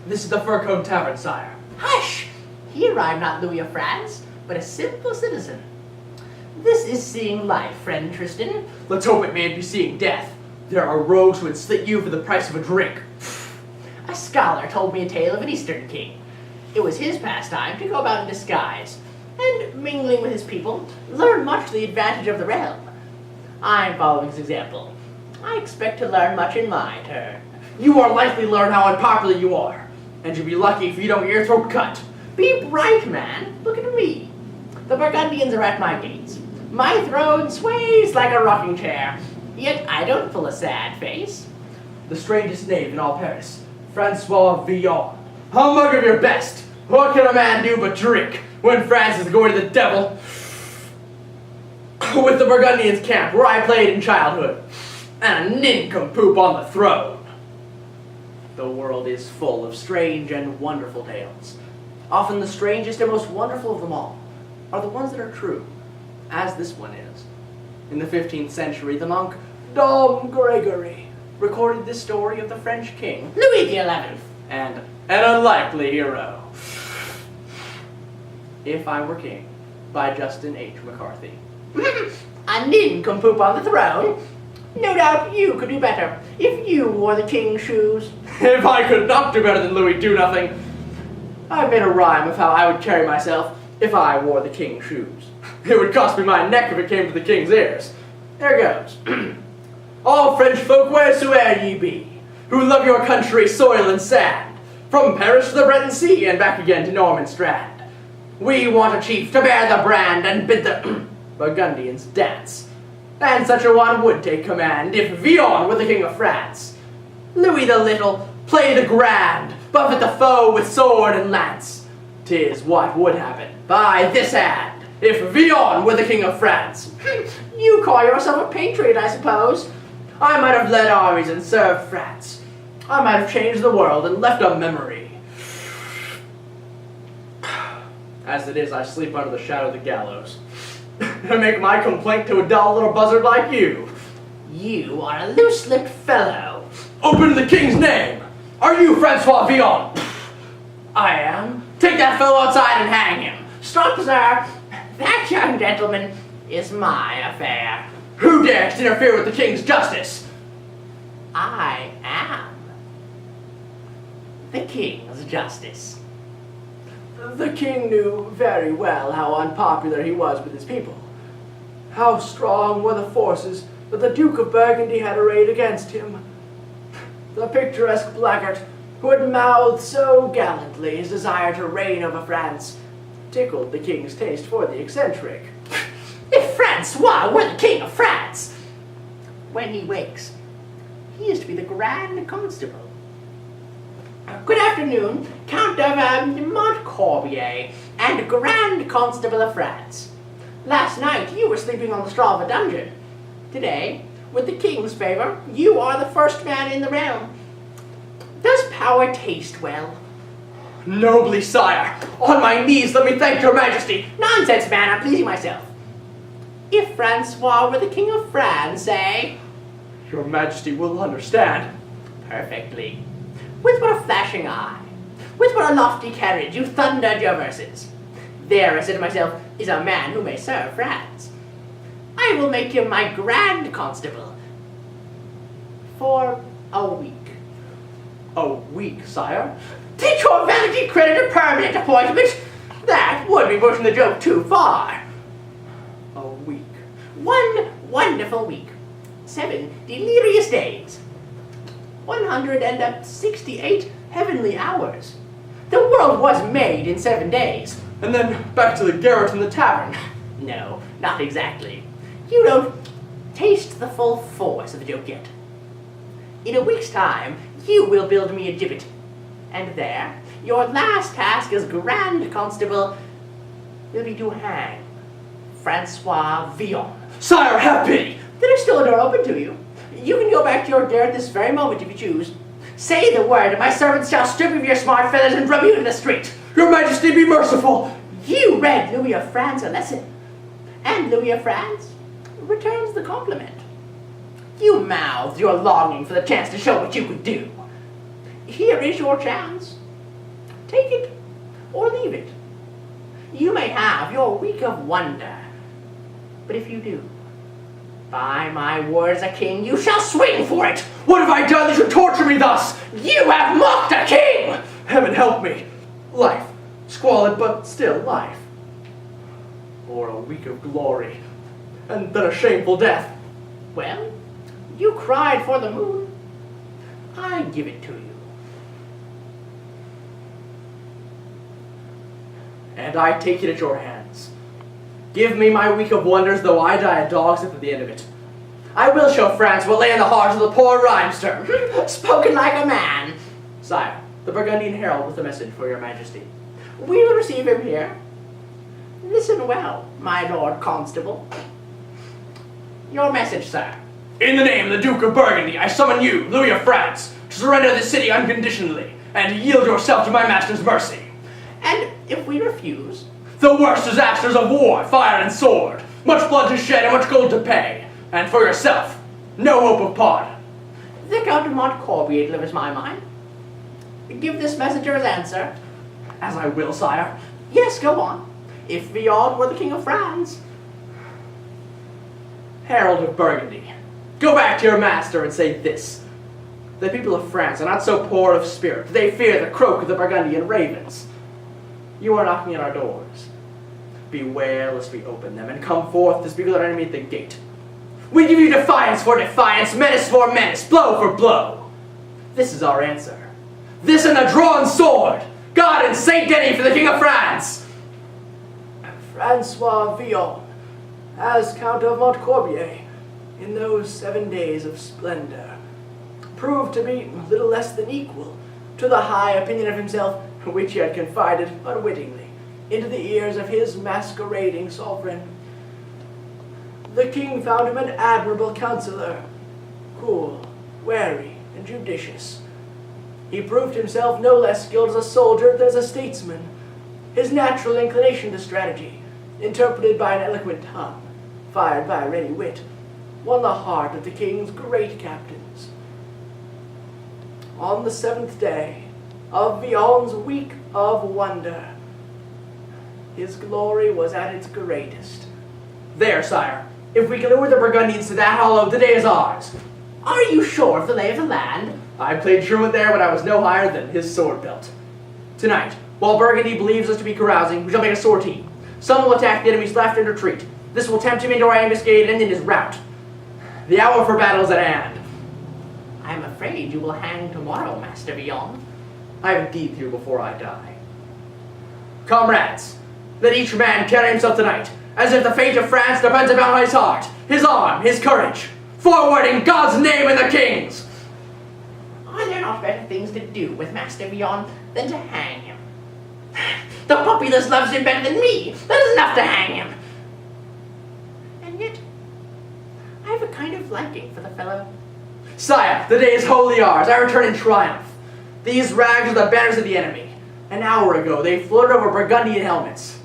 This is the Fur-Coat Tavern, sire. Hush! Here I'm not Louis of France, but a simple citizen. This is seeing life, friend Tristan. Let's hope it mayn't be seeing death. There are rogues who would slit you for the price of a drink. A scholar told me a tale of an Eastern king. It was his pastime to go about in disguise, and mingling with his people, learn much to the advantage of the realm. I'm following his example. I expect to learn much in my turn. You more likely learn how unpopular you are, and you'll be lucky if you don't get your throat cut. Be bright, man. Look at me. The Burgundians are at my gates. My throne sways like a rocking chair, yet I don't pull a sad face. The strangest knave in all Paris, Francois Villon. How mug of your best? What can a man do but drink when France is going to the devil? With the Burgundians' camp, where I played in childhood, and a nincompoop on the throne. The world is full of strange and wonderful tales. Often the strangest and most wonderful of them all are the ones that are true, as this one is. In the 15th century, the monk Dom Gregory recorded this story of the French king, Louis XI, And an unlikely hero. If I Were King, by Justin H. McCarthy. A nincompoop on the throne? No doubt you could do better if you wore the king's shoes. If I could not do better than Louis Do-Nothing, I made a rhyme of how I would carry myself if I wore the king's shoes. It would cost me my neck if it came to the king's ears. There goes. All French folk, wheresoe'er ye be, who love your country, soil, and sand, from Paris to the Breton Sea and back again to Norman Strand, we want a chief to bear the brand and bid the Burgundians dance. And such a one would take command if Villon were the king of France. Louis the Little, play the grand, buffet the foe with sword and lance. 'Tis what would happen by this hand if Villon were the king of France. You call yourself a patriot, I suppose. I might have led armies and served France. I might have changed the world and left a memory. As it is, I sleep under the shadow of the gallows. And make my complaint to a dull little buzzard like you. You are a loose-lipped fellow. Open the king's name! Are you Francois Villon? I am. Take that fellow outside and hang him. Stop, sir. That young gentleman is my affair. Who dares to interfere with the king's justice? I am the king's justice. The king knew very well how unpopular he was with his people. How strong were the forces that the Duke of Burgundy had arrayed against him. The picturesque blackguard, who had mouthed so gallantly his desire to reign over France, tickled the king's taste for the eccentric. If Francois were the king of France! When he wakes, he is to be the Grand Constable. Good afternoon, Count of Montcorbier and Grand Constable of France. Last night you were sleeping on the straw of a dungeon. Today, with the king's favor, you are the first man in the realm. Does power taste well? Nobly, sire. On my knees, let me thank your majesty. Nonsense, man, I'm pleasing myself. If Francois were the king of France, eh? Your majesty will understand. Perfectly. With what a flashing eye, with what a lofty carriage you thundered your verses. There, I said to myself, is a man who may serve France. I will make him my Grand Constable for a week. A week, sire? Did your vanity credit a permanent appointment? That would be pushing the joke too far. A week. One wonderful week. 7 delirious days. 168 heavenly hours. The world was made in 7 days. And then back to the garret and the tavern. No, not exactly. You don't taste the full force of the joke yet. In a week's time, you will build me a gibbet. And there, your last task as Grand Constable will be to hang Francois Villon. Sire, have pity! There is still a door open to you. You can go back to your garret this very moment if you choose. Say the word, and my servants shall strip you of your smart feathers and rub you in the street. Your majesty, be merciful! You read Louis of France a lesson, and Louis of France returns the compliment. You mouthed your longing for the chance to show what you could do. Here is your chance. Take it or leave it. You may have your week of wonder, but if you do, by my word as a king, you shall swing for it. What have I done that you torture me thus? You have mocked a king! Heaven help me. Life, squalid but still life. Or a week of glory, and then a shameful death. Well, you cried for the moon. I give it to you. And I take it at your hands. Give me my week of wonders, though I die a dog's death at the end of it. I will show France what lay in the heart of the poor rhymester. Spoken like a man. Sire, the Burgundian herald with a message for your majesty. We will receive him here. Listen well, my lord constable. Your message, sir. In the name of the Duke of Burgundy, I summon you, Louis of France, to surrender the city unconditionally, and to yield yourself to my master's mercy. And if we refuse? The worst disasters of war, fire and sword, much blood to shed and much gold to pay, and for yourself, no hope of pardon. The Count of Montcorbier delivers my mind. Give this messenger his answer. As I will, sire. Yes, go on. If Villon were the king of France. Herald of Burgundy, go back to your master and say this. The people of France are not so poor of spirit, they fear the croak of the Burgundian ravens. You are knocking at our doors. Beware lest we open them, and come forth to speak with our enemy at the gate. We give you defiance for defiance, menace for menace, blow for blow. This is our answer. This and the drawn sword! God and Saint Denis for the King of France! Francois Villon, as Count of Montcorbier, in those 7 days of splendor, proved to be little less than equal to the high opinion of himself which he had confided unwittingly into the ears of his masquerading sovereign. The king found him an admirable counselor, cool, wary, and judicious. He proved himself no less skilled as a soldier than as a statesman. His natural inclination to strategy, interpreted by an eloquent tongue, fired by a ready wit, won the heart of the king's great captains. On the 7th day of Villon's week of wonder, his glory was at its greatest. There, sire. If we can lure the Burgundians to that hollow, the day is ours. Are you sure of the lay of the land? I played truant there when I was no higher than his sword belt. Tonight, while Burgundy believes us to be carousing, we shall make a sortie. Some will attack the enemy's left and retreat. This will tempt him into our ambuscade and in his rout. The hour for battle is at hand. I am afraid you will hang tomorrow, Master Villon. I have a deed through before I die. Comrades, let each man carry himself tonight, as if the fate of France depends upon his heart, his arm, his courage. Forward in God's name and the King's! Are there not better things to do with Master Villon than to hang him? The populace loves him better than me. That is enough to hang him. And yet, I have a kind of liking for the fellow. Sire, the day is wholly ours. I return in triumph. These rags are the banners of the enemy. An hour ago, they floated over Burgundian helmets.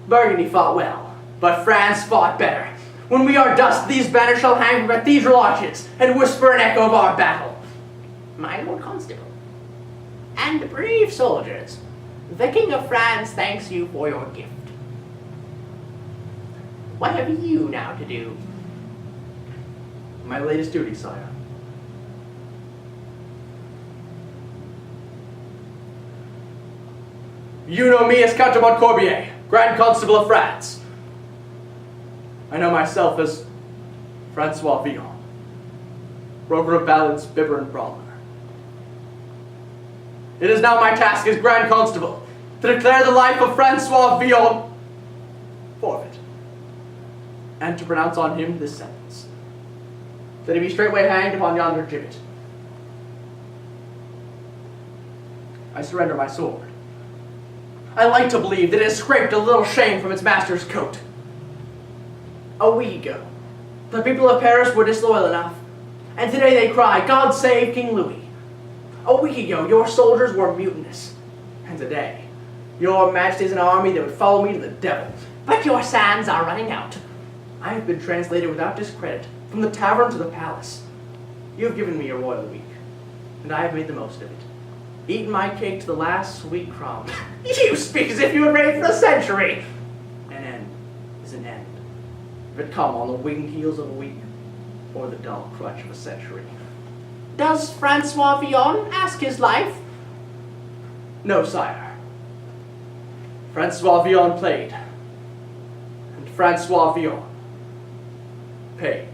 Burgundy fought well, but France fought better. When we are dust, these banners shall hang from cathedral arches and whisper an echo of our battle. My Lord Constable, and brave soldiers, the King of France thanks you for your gift. What have you now to do? My latest duty, sire. You know me as Count of Montcorbier, Grand Constable of France. I know myself as Francois Villon, broker of ballads, bibber, and brawler. It is now my task as Grand Constable to declare the life of Francois Villon forfeit, and to pronounce on him this sentence, that he be straightway hanged upon yonder gibbet. I surrender my sword. I like to believe that it has scraped a little shame from its master's coat. A week ago, the people of Paris were disloyal enough, and today they cry, God save King Louis. A week ago, your soldiers were mutinous, and today, your majesty is an army that would follow me to the devil. But your sands are running out. I have been translated without discredit from the tavern to the palace. You have given me a royal week, and I have made the most of it. eaten my cake to the last sweet crumb. You speak as if you had reigned for a century. An end is an end, if it come on the winged heels of a week, or the dull crutch of a century. Does Francois Villon ask his life? No, sire. Francois Villon played, and Francois Villon paid.